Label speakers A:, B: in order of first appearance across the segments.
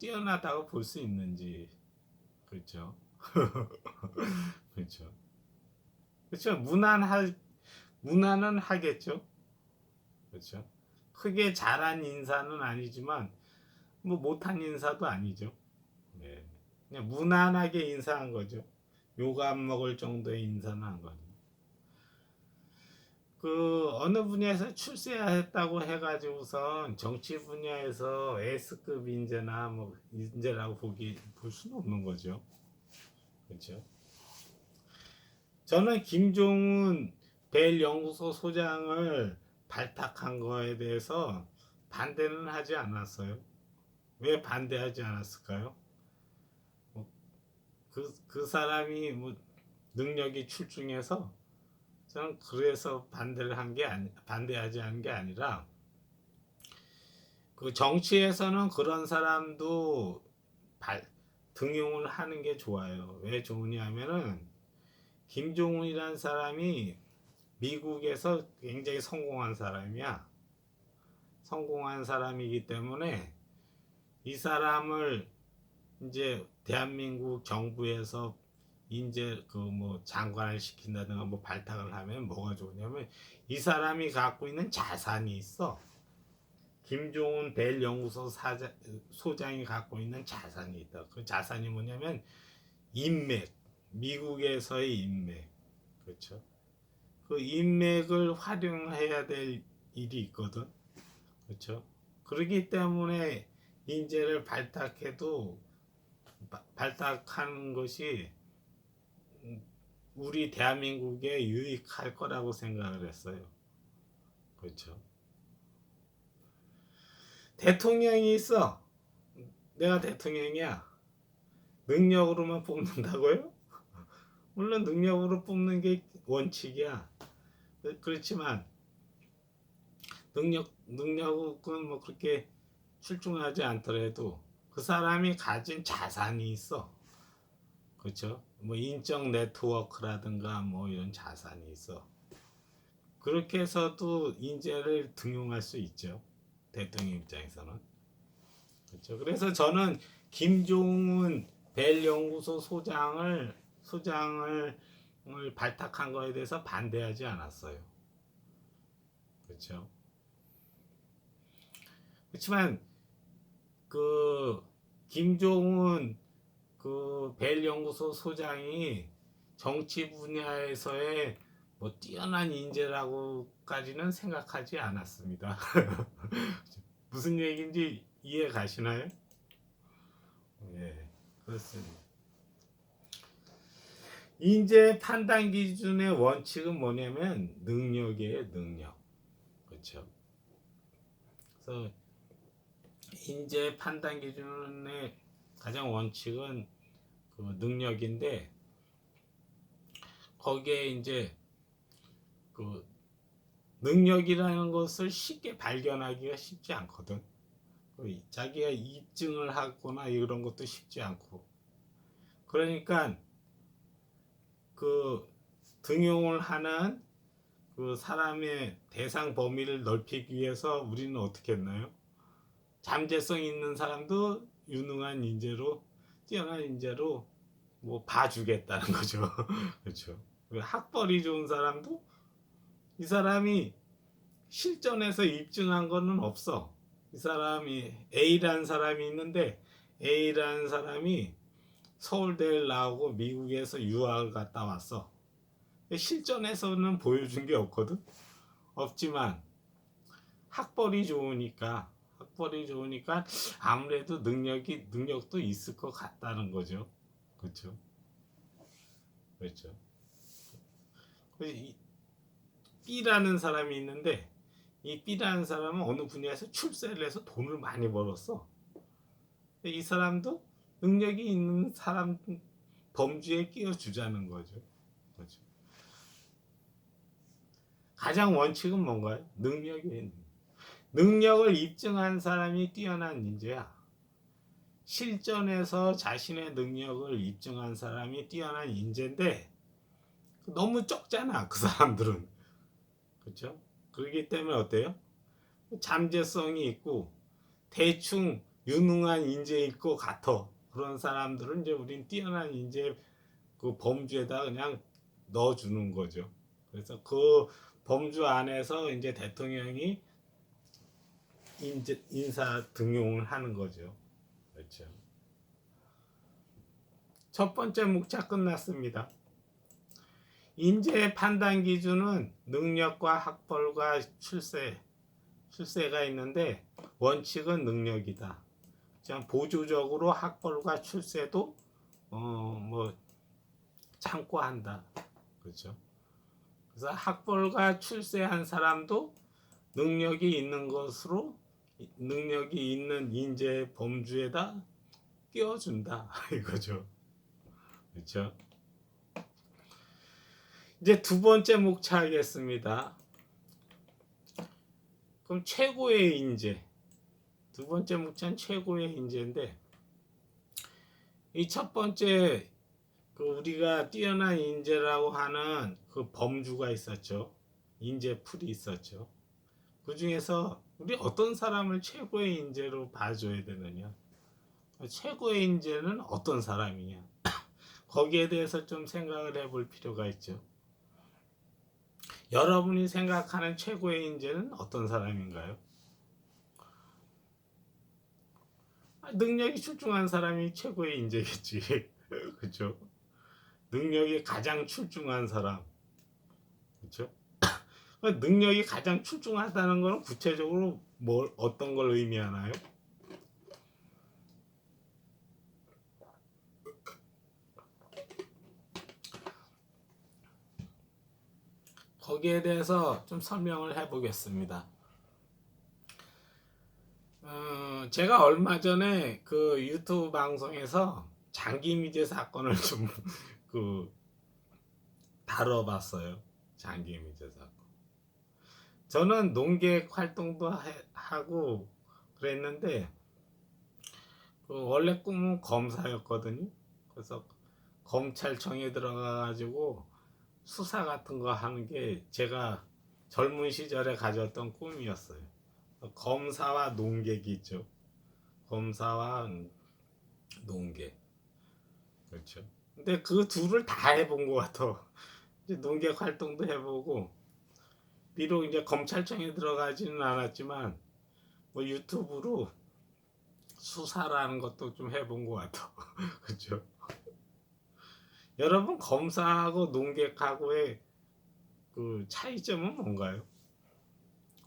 A: 뛰어나다고 볼 수 있는지. 그렇죠. 그렇죠. 그렇죠. 무난은 하겠죠. 그렇죠. 크게 잘한 인사는 아니지만 뭐 못한 인사도 아니죠. 네. 그냥 무난하게 인사한 거죠. 욕 안 먹을 정도의 인사는 한 거죠. 그 어느 분야에서 출세했다고 해가지고선 정치 분야에서 S급 인재나 뭐 인재라고 볼 수는 없는 거죠. 그렇죠. 저는 김종훈 벨 연구소 소장을 발탁한 거에 대해서 반대는 하지 않았어요. 왜 반대하지 않았을까요? 뭐 그 사람이 뭐 능력이 출중해서 저는 그래서 반대하지 않은 게 아니라 그 정치에서는 그런 사람도 등용을 하는 게 좋아요. 왜 좋으냐면은 김종훈이라는 사람이 미국에서 굉장히 성공한 사람이야. 성공한 사람이기 때문에 이 사람을 이제 대한민국 정부에서 이제 그 뭐 장관을 시킨다든가 뭐 발탁을 하면 뭐가 좋으냐면 이 사람이 갖고 있는 자산이 있어. 김종훈 벨 연구소 소장이 갖고 있는 자산이 있다. 그 자산이 뭐냐면 인맥, 미국에서의 인맥, 그렇죠. 그 인맥을 활용해야 될 일이 있거든, 그렇죠. 그렇기 때문에 인재를 발탁하는 것이 우리 대한민국에 유익할 거라고 생각을 했어요. 그렇죠. 대통령이 있어. 내가 대통령이야. 능력으로만 뽑는다고요? 물론 능력으로 뽑는 게 원칙이야. 그렇지만 능력은 뭐 그렇게 출중하지 않더라도 그 사람이 가진 자산이 있어. 그렇죠? 뭐 인적 네트워크라든가 뭐 이런 자산이 있어. 그렇게 해서도 인재를 등용할 수 있죠. 대통령 입장에서는. 그렇죠. 그래서 저는 김종훈 벨 연구소 소장을 발탁한 거에 대해서 반대하지 않았어요. 그렇죠. 그렇지만 그 김종훈 그 벨 연구소 소장이 정치 분야에서의 뭐 뛰어난 인재라고까지는 생각하지 않았습니다. 무슨 얘기인지 이해 가시나요? 예, 그렇습니다. 인재 판단 기준의 원칙은 뭐냐면 능력이에요, 능력. 그렇죠. 그래서 인재 판단 기준의 가장 원칙은 그 능력인데 거기에 이제 그 능력이라는 것을 쉽게 발견하기가 쉽지 않거든. 자기가 입증을 하거나 이런 것도 쉽지 않고. 그러니까 그 등용을 하는 그 사람의 대상 범위를 넓히기 위해서 우리는 어떻게 했나요? 잠재성 있는 사람도 유능한 인재로, 뛰어난 인재로 뭐 봐주겠다는 거죠. 그렇죠. 학벌이 좋은 사람도 이 사람이 실전에서 입증한 거는 없어. 이 사람이 A라는 사람이 있는데 A라는 사람이 서울대를 나오고 미국에서 유학을 갔다 왔어. 실전에서는 보여준 게 없거든. 없지만 학벌이 좋으니까 아무래도 능력도 있을 것 같다는 거죠. 그렇죠. 그렇죠. B라는 사람이 있는데 이 B라는 사람은 어느 분야에서 출세를 해서 돈을 많이 벌었어. 이 사람도 능력이 있는 사람 범주에 끼워주자는 거죠. 그렇죠. 가장 원칙은 뭔가요? 능력을 입증한 사람이 뛰어난 인재야. 실전에서 자신의 능력을 입증한 사람이 뛰어난 인재인데 너무 적잖아, 그 사람들은. 그렇죠? 그렇기 때문에 어때요? 잠재성이 있고 대충 유능한 인재일 것 같아. 그런 사람들은 이제 우린 뛰어난 인재 그 범주에다 그냥 넣어주는 거죠. 그래서 그 범주 안에서 이제 대통령이 인사 등용을 하는 거죠. 그렇죠. 첫 번째 목차 끝났습니다. 인재 판단 기준은 능력과 학벌과 출세가 있는데 원칙은 능력이다. 보조적으로 학벌과 출세도 뭐 참고한다. 그렇죠. 그래서 학벌과 출세한 사람도 능력이 있는 인재 범주에다 끼워준다 이거죠. 그렇죠. 이제 두 번째 목차 하겠습니다. 그럼 최고의 인재. 두 번째 목차는 최고의 인재인데 이 첫 번째 그 우리가 뛰어난 인재라고 하는 그 범주가 있었죠. 인재 풀이 있었죠. 그 중에서 우리 어떤 사람을 최고의 인재로 봐줘야 되느냐. 최고의 인재는 어떤 사람이냐. 거기에 대해서 좀 생각을 해볼 필요가 있죠. 여러분이 생각하는 최고의 인재는 어떤 사람인가요? 능력이 출중한 사람이 최고의 인재겠지. 그렇죠? 능력이 가장 출중한 사람. 그렇죠? 능력이 가장 출중하다는 것은 구체적으로 어떤 걸 의미하나요? 거기에 대해서 좀 설명을 해보겠습니다. 제가 얼마 전에 그 유튜브 방송에서 장기미제 사건을 좀 다뤄봤어요. 장기미제 사건. 저는 농객 활동도 하고 그랬는데 원래 꿈은 검사였거든요. 그래서 검찰청에 들어가가지고 수사 같은 거 하는 게 제가 젊은 시절에 가졌던 꿈이었어요. 검사와 농객이 있죠. 검사와 농객. 그렇죠. 근데 그 둘을 다 해본 것 같아. 이제 농객 활동도 해보고, 비록 이제 검찰청에 들어가지는 않았지만, 뭐 유튜브로 수사라는 것도 좀 해본 것 같아. 그렇죠. 여러분 검사하고 농객하고의 그 차이점은 뭔가요?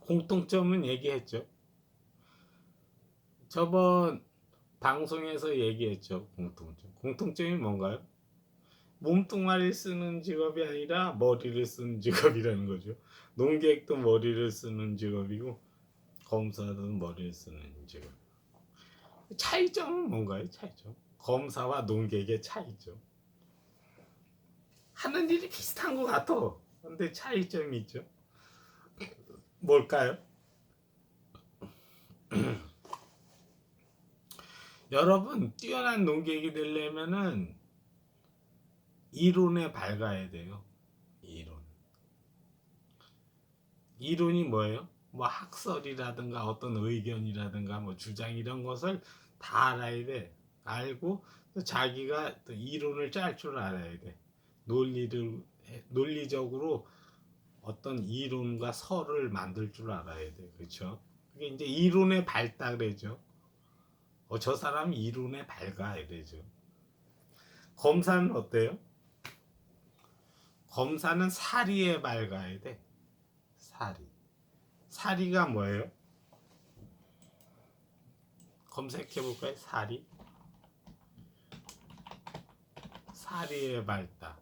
A: 공통점은 얘기했죠. 저번 방송에서 얘기했죠. 공통점이 뭔가요? 몸뚱아리 쓰는 직업이 아니라 머리를 쓰는 직업이라는 거죠. 농객도 머리를 쓰는 직업이고 검사도 머리를 쓰는 직업. 차이점은 뭔가요? 차이점. 검사와 농객의 차이점. 하는 일이 비슷한 것 같아. 근데 차이점이 있죠. 뭘까요? 여러분 뛰어난 농객이 되려면은 이론에 밝아야 돼요. 이론이 뭐예요? 뭐 학설이라든가 어떤 의견이라든가 뭐 주장 이런 것을 다 알아야 돼. 알고 또 자기가 또 이론을 짤 줄 알아야 돼. 논리적으로 어떤 이론과 설을 만들 줄 알아야 돼. 그렇죠? 그게 이제 이론에 밝다 그러죠. 저 사람이 이론에 밝아 이래죠. 검사는 어때요? 검사는 사리에 밝아야 돼. 사리가 뭐예요? 검색해 볼까요? 사리에 밝다.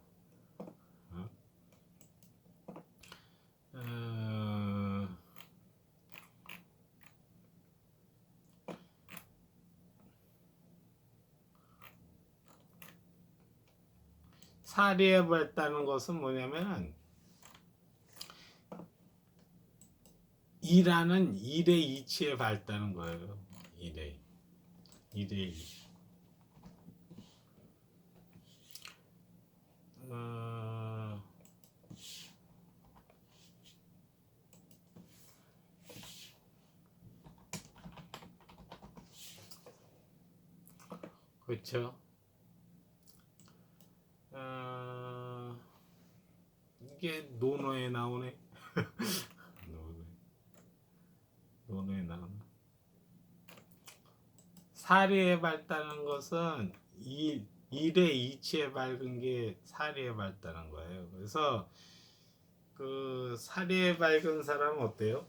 A: 사리에 밝다는 것은 뭐냐면 일하는 일의 이치에 밝다는 거예요. 일의 이치. 그렇죠. 어, 이게 논어에 나오네. 논어에 나오네. 사리에 밝다는 것은 일의 이치에 밝은 게 사리에 밝다는 거예요. 그래서 그 사리에 밝은 사람은 어때요?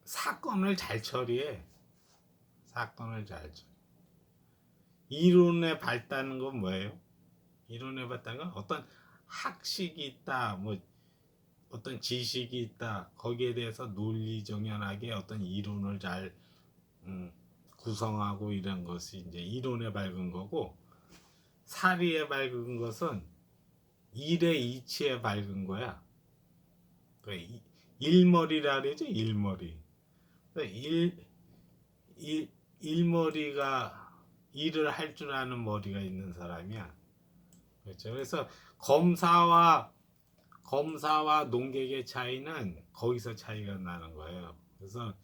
A: 사건을 잘 처리해. 사건을 잘 처리. 이론에 밝다는 건 뭐예요? 이론에 밝다는 건 어떤 학식이 있다, 뭐 어떤 지식이 있다. 거기에 대해서 논리정연하게 어떤 이론을 잘 구성하고 이런 것이 이제 이론에 밝은 거고, 사리에 밝은 것은 일의 이치에 밝은 거야. 일머리라 그러죠. 일머리. 일, 일머리가 일을 할 줄 아는 머리가 있는 사람이야. 그렇죠. 그래서 검사와 농객의 차이는 거기서 차이가 나는 거예요. 그래서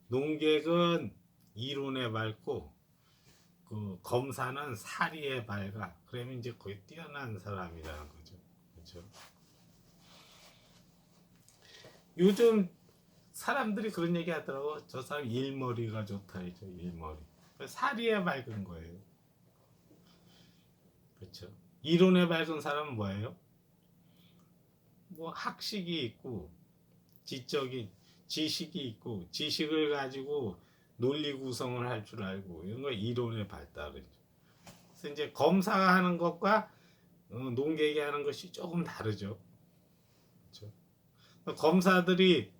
A: 농객은 이론에 밝고 그 검사는 사리에 밝아. 그러면 이제 거의 뛰어난 사람이라는 거죠. 그렇죠. 요즘 사람들이 그런 얘기 하더라고. 저 사람 일머리가 좋다. 이죠. 일머리. 사리에 밝은 거예요. 그렇죠. 이론에 밝은 사람은 뭐예요? 뭐 학식이 있고 지적인 지식이 있고 지식을 가지고 논리 구성을 할 줄 알고 이런 거 이론에 발달을. 그래서 이제 검사가 하는 것과 농객이 하는 것이 조금 다르죠. 그렇죠? 검사들이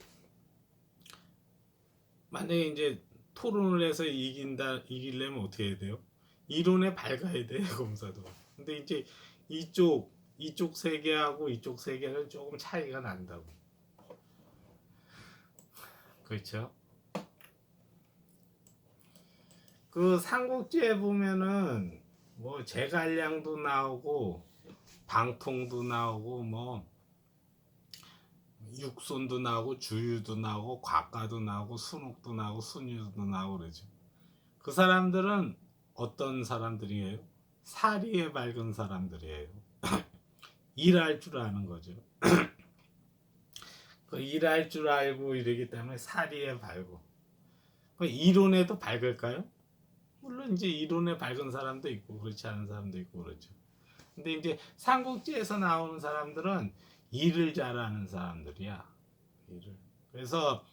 A: 만약에 이제 토론을 해서 이기려면 어떻게 해야 돼요? 이론에 밝아야 돼요, 검사도. 근데 이제 이쪽 세계하고 이쪽 세계는 조금 차이가 난다고. 그렇죠? 그 삼국지에 보면은 뭐 제갈량도 나오고 방통도 나오고 뭐 육손도 나오고 주유도 나오고 곽가도 나오고 순옥도 나오고 순유도 나오고 그러죠. 그 사람들은 어떤 사람들이에요? 사리에 밝은 사람들이에요. 일할 줄 아는 거죠. 그 일할 줄 알고 이러기 때문에 사리에 밝고. 그 이론에도 밝을까요? 물론 이제 이론에 밝은 사람도 있고 그렇지 않은 사람도 있고 그렇죠. 근데 이제 삼국지에서 나오는 사람들은 일을 잘하는 사람들이야. 일을. 그래서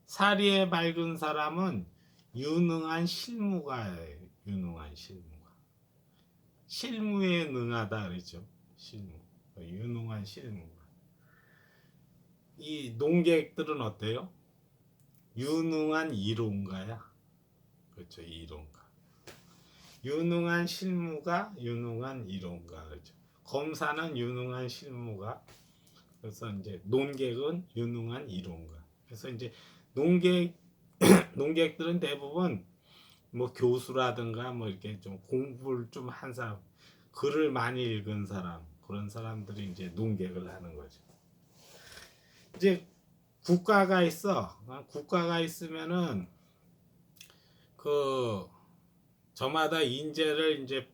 A: 사리에 밝은 사람은 유능한 실무가예요. 유능한 실무가. 실무에 능하다 그러죠. 실무. 유능한 실무가. 이 농객들은 어때요? 유능한 이론가야. 그렇죠. 이론가. 유능한 실무가, 유능한 이론가. 그렇죠. 검사는 유능한 실무가. 그래서 이제 논객은 유능한 이론가. 그래서 이제 농객 농객들은 대부분 뭐 교수라든가 뭐 이렇게 좀 공부를 좀 한 사람, 글을 많이 읽은 사람, 그런 사람들이 이제 농객을 하는 거죠. 이제 국가가 있어. 국가가 있으면은 그 저마다 인재를 이제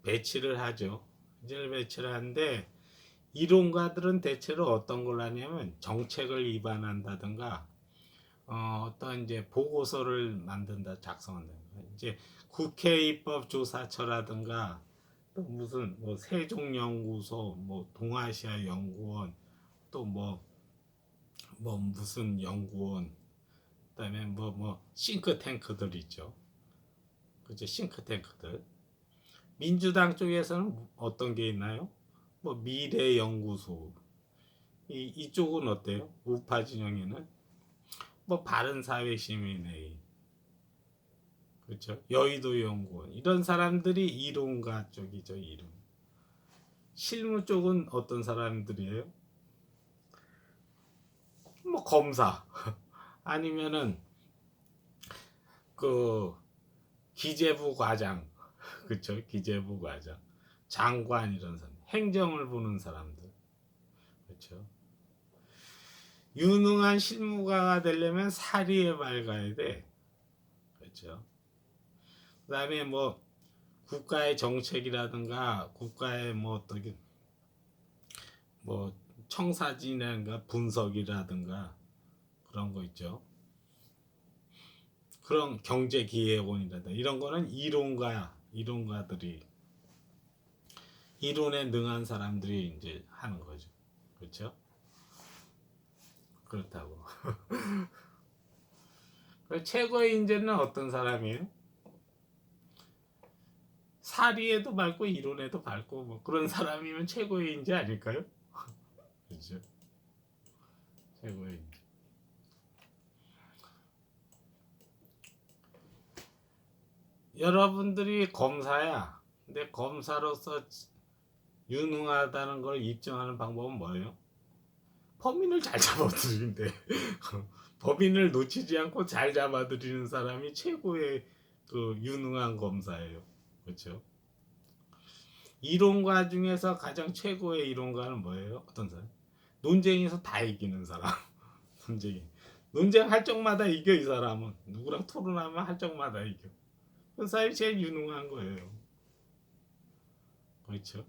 A: 배치를 하죠. 인재를 배치를 하는데 이론가들은 대체로 어떤 걸 하냐면 정책을 위반한다든가 어떤 이제 보고서를 만든다, 작성한다. 이제 국회 입법조사처라든가 또 무슨 뭐 세종연구소, 뭐 동아시아 연구원, 또 뭐 무슨 연구원, 그다음에 뭐 싱크탱크들 있죠. 그죠? 싱크탱크들. 민주당 쪽에서는 어떤 게 있나요? 뭐 미래연구소. 이쪽은 어때요? 우파 진영에는 뭐 바른사회시민회의, 그렇죠? 여의도 연구원 이런 사람들이 이론가 쪽이죠. 이론. 실무 쪽은 어떤 사람들이에요? 뭐 검사 아니면은 그 기재부 과장, 그렇죠? 기재부 과장, 장관 이런 사람, 행정을 보는 사람들, 그렇죠? 유능한 실무가가 되려면 사리에 밝아야 돼, 그렇죠? 그다음에 뭐 국가의 정책이라든가 국가의 뭐 어떻게 뭐 청사진이라든가 분석이라든가 그런 거 있죠. 그런 경제기획원이라든가 이런 거는 이론가들이 이론에 능한 사람들이 이제 하는 거죠. 그렇죠? 그렇다고. 최고의 인재는 어떤 사람이에요? 사리에도 밝고 이론에도 밝고 뭐 그런 사람이면 최고의 인재 아닐까요? 그렇죠? 최고의 인재. 여러분들이 검사야. 근데 검사로서 유능하다는 걸 입증하는 방법은 뭐예요? 범인을 잘 잡아들이면 돼. 범인을 놓치지 않고 잘 잡아들이는 사람이 최고의 그 유능한 검사예요. 그렇죠? 이론가 중에서 가장 최고의 이론가는 뭐예요? 어떤 사람? 논쟁에서 다 이기는 사람. 논쟁할 적마다 이겨. 이 사람은 누구랑 토론하면 할 적마다 이겨. 그 사람이 제일 유능한 거예요. 그렇죠?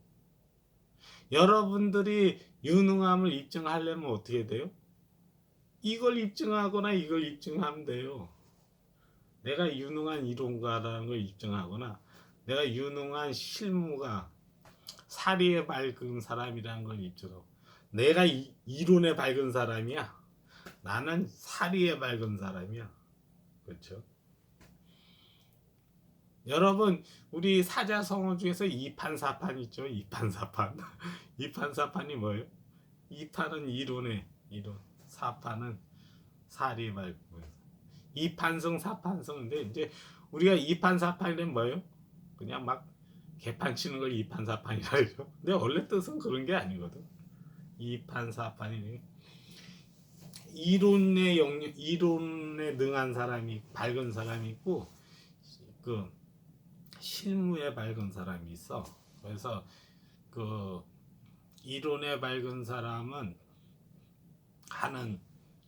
A: 여러분들이 유능함을 입증하려면 어떻게 돼요? 이걸 입증하거나 이걸 입증하면 돼요. 내가 유능한 이론가라는 걸 입증하거나 내가 유능한 실무가 사리에 밝은 사람이라는 걸 입증하고 내가 이론에 밝은 사람이야. 나는 사리에 밝은 사람이야. 그렇죠? 여러분 우리 사자성어 중에서 이판사판 있죠. 이판사판. 이판사판이 뭐예요? 이판은 이론, 사판은 사리에 밝은 거예요. 이판성 사판성인데 이제 우리가 이판사판이란 뭐예요? 그냥 막 개판 치는 걸 이판사판이라 그러죠. 근데 원래 뜻은 그런 게 아니거든. 이판사판이 이론에 능한 사람이 밝은 사람이 있고 그 실무에 밝은 사람이 있어. 그래서 그 이론에 밝은 사람은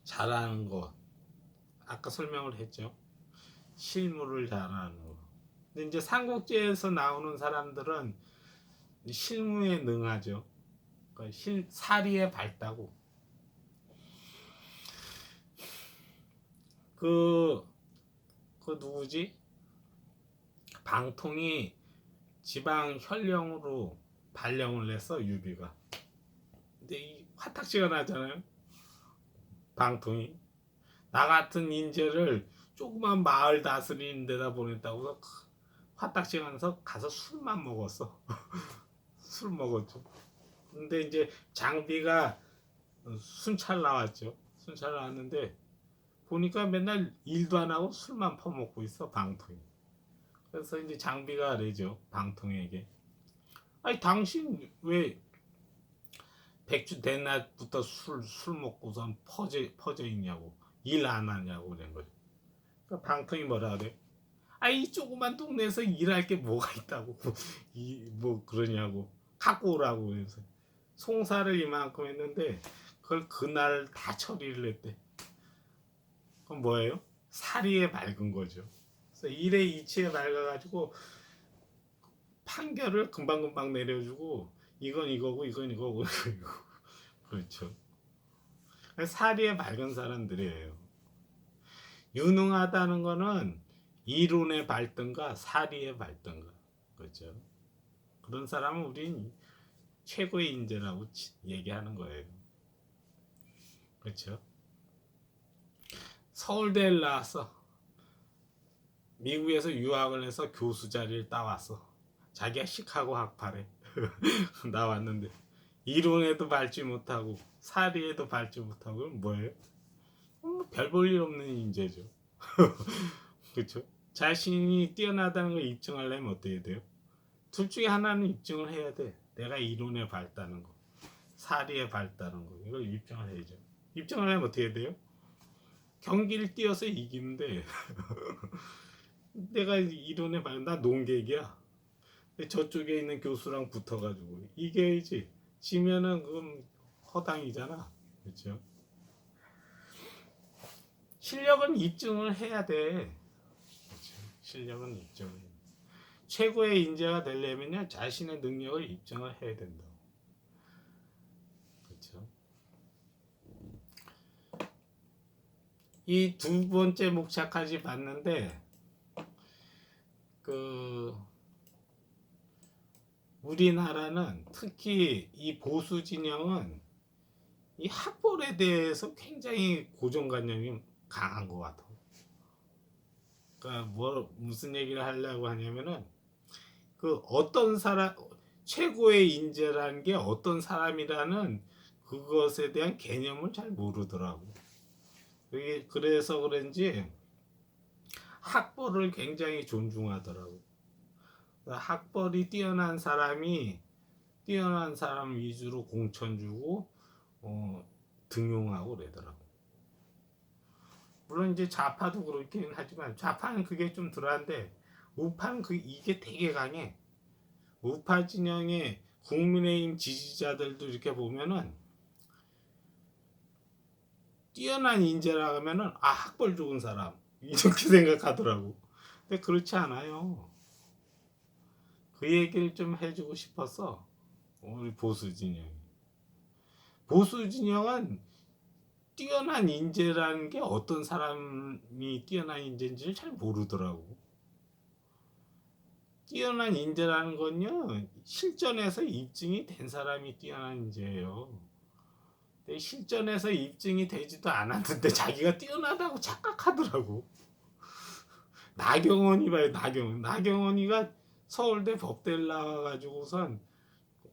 A: 잘하는 거 아까 설명을 했죠. 실무를 잘하는 거. 근데 이제 삼국지에서 나오는 사람들은 실무에 능하죠. 그러니까 사리에 밝다고. 그 누구지? 방통이 지방 현령으로 발령을 냈어 유비가. 근데 이 화탁지가 나잖아요. 방통이 나 같은 인재를 조그만 마을 다스리는 데다 보냈다고 화딱지 가서 술만 먹었어. 술 먹었죠. 근데 이제 장비가 순찰 나왔죠. 순찰 나왔는데 보니까 맨날 일도 안 하고 술만 퍼먹고 있어 방통이. 그래서 이제 장비가 그러죠 방통에게. 아니 당신 왜 백주 된 날부터 술 먹고선 퍼져 있냐고 일 안 하냐고 그런 거죠. 그러니까 방통이 뭐라 그래? 이 조그만 동네에서 일할 게 뭐가 있다고 뭐 그러냐고 갖고 오라고 해서 송사를 이만큼 했는데 그걸 그날 다 처리를 했대. 그럼 뭐예요? 사리에 밝은 거죠. 그래서 일에 이치에 밝아가지고 판결을 금방금방 내려주고 이건 이거고 이건 이거고 그렇죠. 사리에 밝은 사람들이에요. 유능하다는 거는 이론에 밝든가 사리에 밝든가 그렇죠. 그런 사람은 우린 최고의 인재라고 얘기하는 거예요. 그렇죠. 서울대를 나왔어. 미국에서 유학을 해서 교수 자리를 따왔어. 자기가 시카고 학파래. 나왔는데 이론에도 밟지 못하고 사리에도 밟지 못하고 그럼 뭐예요? 별 볼 일 없는 인재죠. 그렇죠? 자신이 뛰어나다는 걸 입증하려면 어떻게 돼요? 둘 중에 하나는 입증을 해야 돼. 내가 이론에 밝다는 거, 사리에 밝다는 거 이걸 입증을 해야죠. 입증을 하면 어떻게 돼요? 경기를 뛰어서 이기는데 내가 이론에 밝나 농객이야. 저쪽에 있는 교수랑 붙어가지고 이겨야지. 지면은 그건 허당이잖아. 그렇죠? 실력은 입증을 해야 돼. 그렇죠? 실력은 입증을. 최고의 인재가 되려면요 자신의 능력을 입증을 해야 된다. 그렇죠? 이 두 번째 목차까지 봤는데 그 우리나라는 특히 이 보수 진영은 이 학벌에 대해서 굉장히 고정관념이 강한 것 같아. 그러니까 무슨 얘기를 하려고 하냐면은 그 어떤 사람 최고의 인재라는 게 어떤 사람이라는 그것에 대한 개념을 잘 모르더라고. 그래서 그런지 학벌을 굉장히 존중하더라고. 학벌이 뛰어난 사람이 뛰어난 사람 위주로 공천 주고 등용하고 그러더라고. 물론 이제 좌파도 그렇긴 하지만 좌파는 그게 좀 덜한데 우파는 이게 되게 강해. 우파 진영의 국민의힘 지지자들도 이렇게 보면은 뛰어난 인재라 하면은 학벌 좋은 사람 이렇게 생각하더라고. 근데 그렇지 않아요. 그 얘기를 좀 해주고 싶어서 우리 보수 진영. 보수 진영은 뛰어난 인재라는 게 어떤 사람이 뛰어난 인재인지를 잘 모르더라고. 뛰어난 인재라는 건요 실전에서 입증이 된 사람이 뛰어난 인재예요. 근데 실전에서 입증이 되지도 않았는데 자기가 뛰어나다고 착각하더라고. 나경원이 봐요. 나경원이가 서울대 법대를 나와가지고선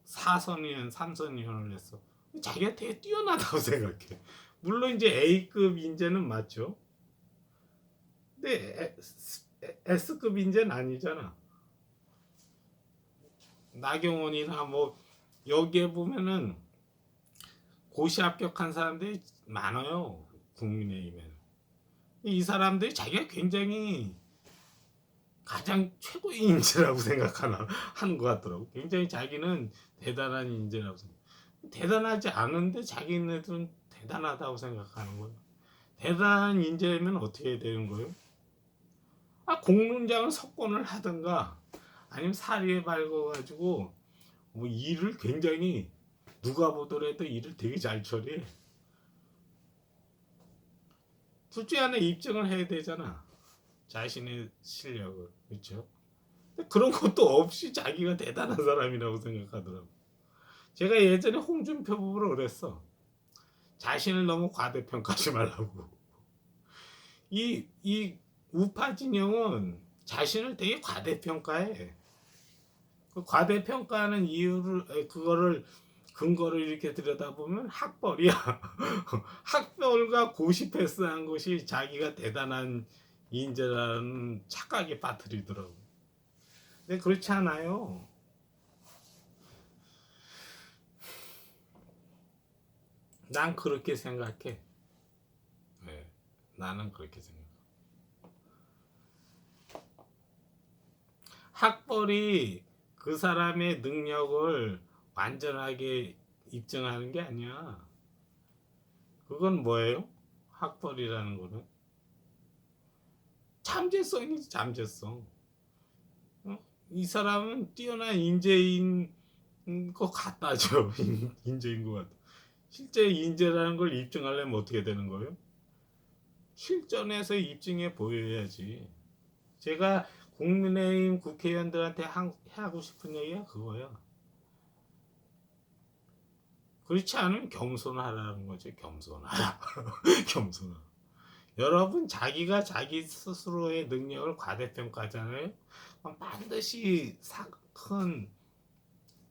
A: 4선위원 3선위원을 했어. 자기가 되게 뛰어나다고 생각해. 물론 이제 A급 인재는 맞죠. 근데 S급 인재는 아니잖아. 나경원이나 뭐 여기에 보면은 고시 합격한 사람들이 많아요. 국민의힘에는. 이 사람들이 자기가 굉장히 가장 최고의 인재라고 하는 것 같더라고. 굉장히 자기는 대단한 인재라고 생각. 대단하지 않은데 자기네들은 대단하다고 생각하는 거예요. 대단한 인재면 어떻게 되는 거예요? 공론장을 석권을 하든가 아니면 사리에 밝아가지고 뭐 일을 굉장히 누가 보더라도 일을 되게 잘 처리해. 둘 중에 하나 입증을 해야 되잖아. 자신의 실력을. 그렇죠? 그런 것도 없이 자기가 대단한 사람이라고 생각하더라고. 제가 예전에 홍준표 부부로 그랬어. 자신을 너무 과대평가하지 말라고. 이 우파 진영은 자신을 되게 과대평가해. 그 과대평가하는 이유를 그거를 근거를 이렇게 들여다보면 학벌이야. 학벌과 고시 패스한 것이 자기가 대단한 인재라는 착각에 빠뜨리더라고. 근데 그렇지 않아요. 난 그렇게 생각해. 네, 나는 그렇게 생각해. 학벌이 그 사람의 능력을 완전하게 입증하는 게 아니야. 그건 뭐예요? 학벌이라는 거는 잠재성이지, 잠재성. 이 사람은 뛰어난 인재인 것 같다죠. 인재인 것 같다. 실제 인재라는 걸 입증하려면 어떻게 되는 거예요? 실전에서 입증해 보여야지. 제가 국민의힘 국회의원들한테 하고 싶은 얘기가 그거야. 그렇지 않으면 겸손하라는 거죠. 겸손하라. 겸손하라. 여러분 자기가 자기 스스로의 능력을 과대평가하잖아요. 반드시 큰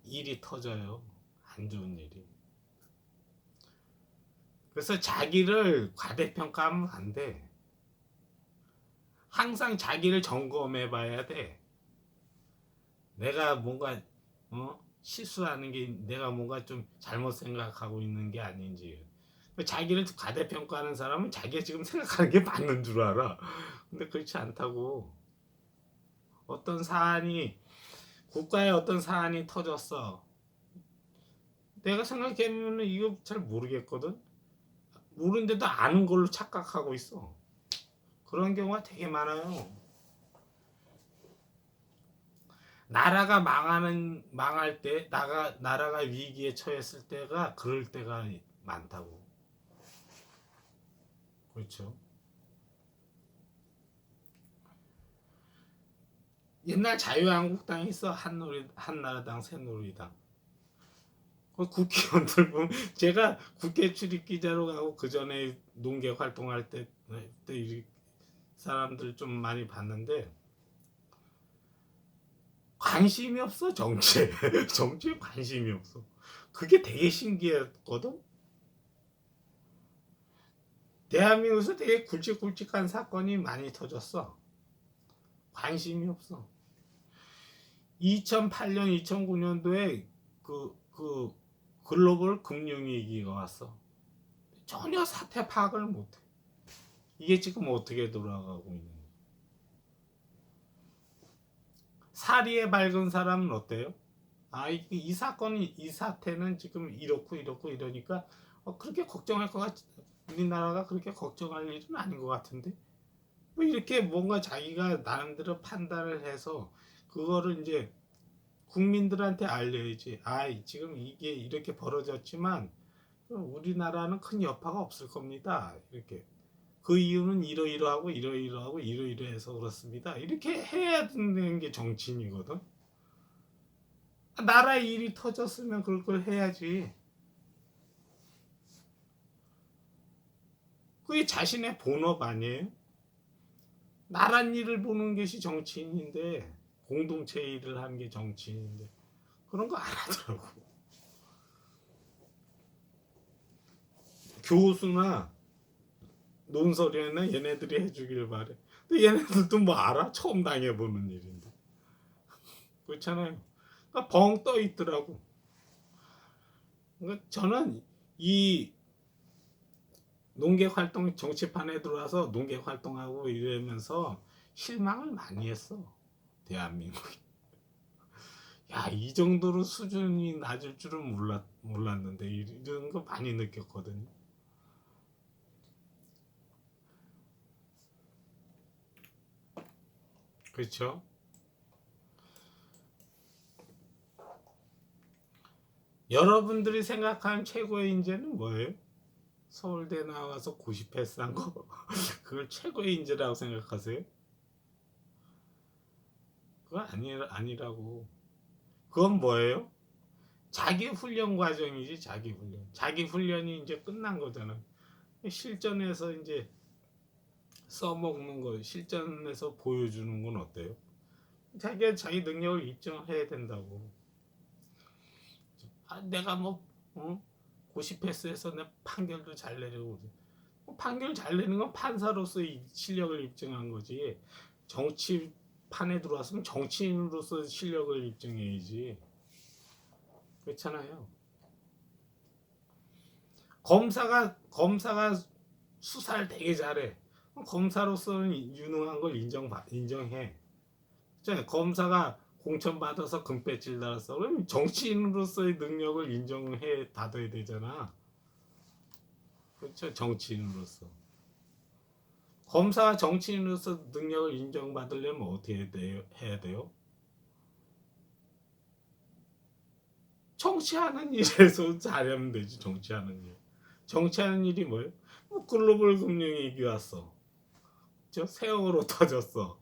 A: 일이 터져요. 안 좋은 일이. 그래서 자기를 과대평가하면 안 돼. 항상 자기를 점검해 봐야 돼. 내가 뭔가 실수하는 게 내가 뭔가 좀 잘못 생각하고 있는 게 아닌지. 자기를 과대평가하는 사람은 자기가 지금 생각하는 게 맞는 줄 알아. 근데 그렇지 않다고. 어떤 사안이 국가에 어떤 사안이 터졌어. 내가 생각해보면 이거 잘 모르겠거든. 모르는데도 아는 걸로 착각하고 있어. 그런 경우가 되게 많아요. 나라가 망할 때, 나라가 위기에 처했을 때가 그럴 때가 많다고. 그렇죠. 옛날 자유한국당이 있어. 한나라당, 새누리당. 그 국회의원들 보면 제가 국회 출입 기자로 가고 그 전에 농객 활동할 때 이 사람들 좀 많이 봤는데 관심이 없어 정치에. 정치에 관심이 없어. 그게 되게 신기했거든. 대한민국에서 되게 굵직굵직한 사건이 많이 터졌어. 관심이 없어. 2008년, 2009년도에 그 글로벌 금융위기가 왔어. 전혀 사태 파악을 못해. 이게 지금 어떻게 돌아가고 있는 거야. 사리에 밝은 사람은 어때요? 이 사건이, 이 사태는 지금 이렇고 이러니까 그렇게 걱정할 것 같지. 우리나라가 그렇게 걱정할 일은 아닌 것 같은데. 뭐 이렇게 뭔가 자기가 나름대로 판단을 해서 그거를 이제 국민들한테 알려야지. 지금 이게 이렇게 벌어졌지만 우리나라는 큰 여파가 없을 겁니다. 이렇게. 그 이유는 이러이러해서 그렇습니다. 이렇게 해야 되는 게 정치인이거든. 나라 일이 터졌으면 그걸 해야지. 그게 자신의 본업 아니에요? 나라 일을 보는 것이 정치인인데, 공동체 일을 하는 게 정치인인데 그런 거 안 하더라고. 교수나 논설위에는 얘네들이 해주길 바래. 근데 얘네들도 뭐 알아? 처음 당해보는 일인데. 그렇잖아요. 그러니까 벙 떠 있더라고. 그러니까 저는 이 농객 활동, 정치판에 들어와서 농객 활동하고 이러면서 실망을 많이 했어. 대한민국이. 야, 이 정도로 수준이 낮을 줄은 몰랐는데 이런 거 많이 느꼈거든요. 그렇죠? 여러분들이 생각하는 최고의 인재는 뭐예요? 서울대 나와서 90 패스한 거 그걸 최고의 인재라고 생각하세요? 그건 아니라고. 그건 뭐예요? 자기 훈련 과정이지. 자기 훈련이 이제 끝난 거잖아. 실전에서 이제 써먹는 거, 실전에서 보여주는 건 어때요? 자기가 자기 능력을 입증해야 된다고. 내가 뭐 90 패스해서 내 판결도 잘 내려고. 판결 잘 내는 건 판사로서의 실력을 입증한 거지. 정치판에 들어왔으면 정치인으로서 실력을 입증해야지. 그렇잖아요. 검사가 수사를 되게 잘해. 검사로서는 유능한 걸 인정해. 검사가 공천 받아서 금배지를 달았어. 그럼 정치인으로서의 능력을 인정해 받아야 되잖아. 그렇죠. 정치인으로서. 검사가 정치인으로서 능력을 인정받으려면 어떻게 해야 돼요? 정치하는 일에서 잘하면 되지. 정치하는 일. 정치하는 일이 뭐예요? 글로벌 금융위기 왔어. 세월호 터졌어.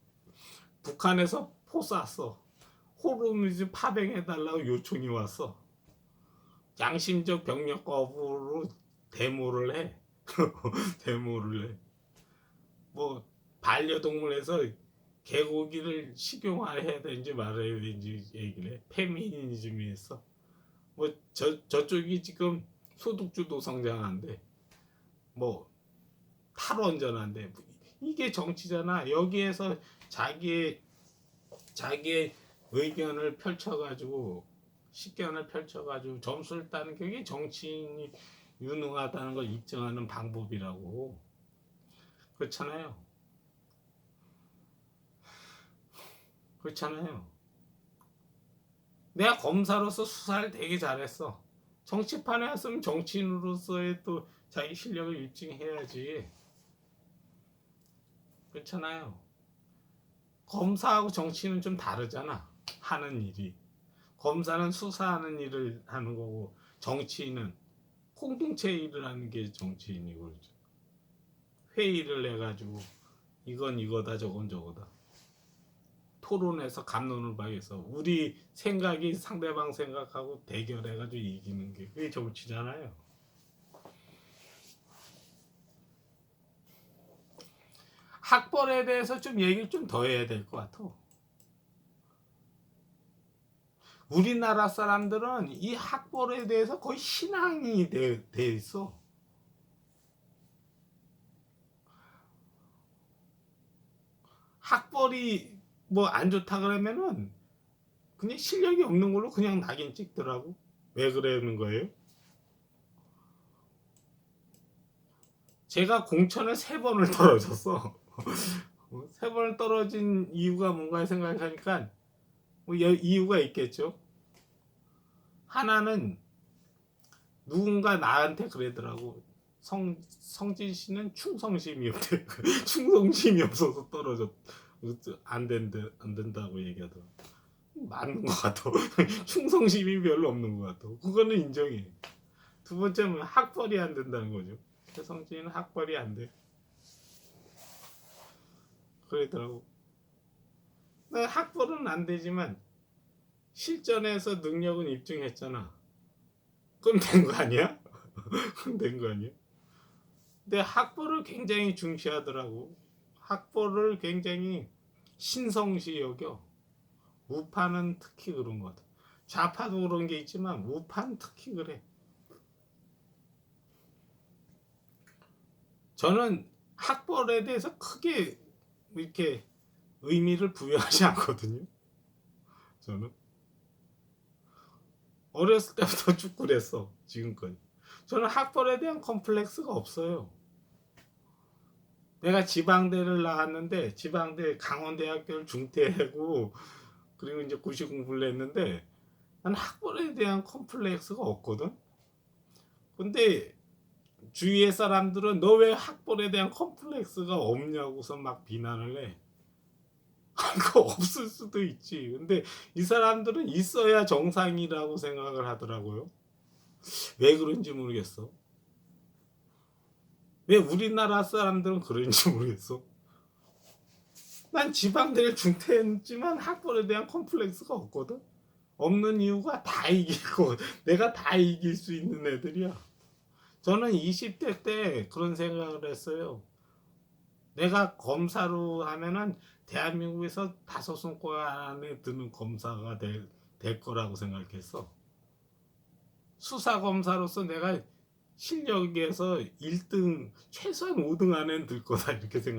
A: 북한에서 포 쐈어. 호르무즈 파병해달라고 요청이 왔어. 양심적 병력 거부로 데모를 해. 데모를 해. 뭐 반려동물에서 개고기를 식용화해야 되는지 말아야 되는지 얘기를 해. 페미니즘이 있어. 뭐 저쪽이 지금 소득주도 성장한데 뭐 탈원전한데 이게 정치잖아. 여기에서 자기의 의견을 펼쳐가지고 식견을 펼쳐가지고 점수를 따는 게 정치인이 유능하다는 걸 입증하는 방법이라고. 그렇잖아요. 그렇잖아요. 내가 검사로서 수사를 되게 잘했어. 정치판에 왔으면 정치인으로서의 또 자기 실력을 입증해야지. 그렇잖아요. 검사하고 정치인은 좀 다르잖아. 하는 일이. 검사는 수사하는 일을 하는 거고 정치인은 공동체 일을 하는 게 정치인이고 그렇죠. 회의를 해가지고 이건 이거다 저건 저거다 토론해서 갑론을 박여서 우리 생각이 상대방 생각하고 대결해가지고 이기는 게 그게 정치잖아요. 학벌에 대해서 좀 얘기를 좀 더 해야 될 것 같아. 우리나라 사람들은 이 학벌에 대해서 거의 신앙이 돼 있어. 학벌이 뭐 안 좋다 그러면은 그냥 실력이 없는 걸로 그냥 낙인 찍더라고. 왜 그러는 거예요? 제가 공천을 3번을 떨어졌어. 3번을 떨어진 이유가 뭔가 생각하니까 뭐 이유가 있겠죠. 하나는 누군가 나한테 그러더라고. 성진 씨는 충성심이 없대. 충성심이 없어서 떨어졌. 안 된다고 얘기하더라고. 맞는 것 같아. 충성심이 별로 없는 것 같아. 그거는 인정해. 두 번째는 학벌이 안 된다는 거죠. 성진이는 학벌이 안 돼. 그러더라고. 학벌은 안 되지만 실전에서 능력은 입증했잖아. 그럼 된 거 아니야? 그럼 된 거 아니야? 근데 학벌을 굉장히 중시하더라고. 학벌을 굉장히 신성시 여겨. 우파는 특히 그런 것 같아. 좌파도 그런 게 있지만 우파는 특히 그래. 저는 학벌에 대해서 크게 이렇게 의미를 부여하지 않거든요. 저는 어렸을 때부터 쭉 그랬어. 지금까지. 저는 학벌에 대한 컴플렉스가 없어요. 내가 지방대를 나왔는데 지방대 강원대학교를 중퇴하고 그리고 이제 고시 공부를 했는데 난 학벌에 대한 컴플렉스가 없거든. 근데 주위의 사람들은 너 왜 학벌에 대한 컴플렉스가 없냐고서 막 비난을 해. 그거 없을 수도 있지. 근데 이 사람들은 있어야 정상이라고 생각을 하더라고요. 왜 그런지 모르겠어. 왜 우리나라 사람들은 그런지 모르겠어. 난 지방대를 중퇴했지만 학벌에 대한 컴플렉스가 없거든. 없는 이유가 다 이기고 내가 다 이길 수 있는 애들이야. 저는 20대 때 그런 생각을 했어요. 내가 검사로 하면은 대한민국에서 5손가락 안에 드는 검사가 될 거라고 생각했어. 수사검사로서 내가 실력에서 1등 최소한 5등 안에는 들 거다 이렇게 생각.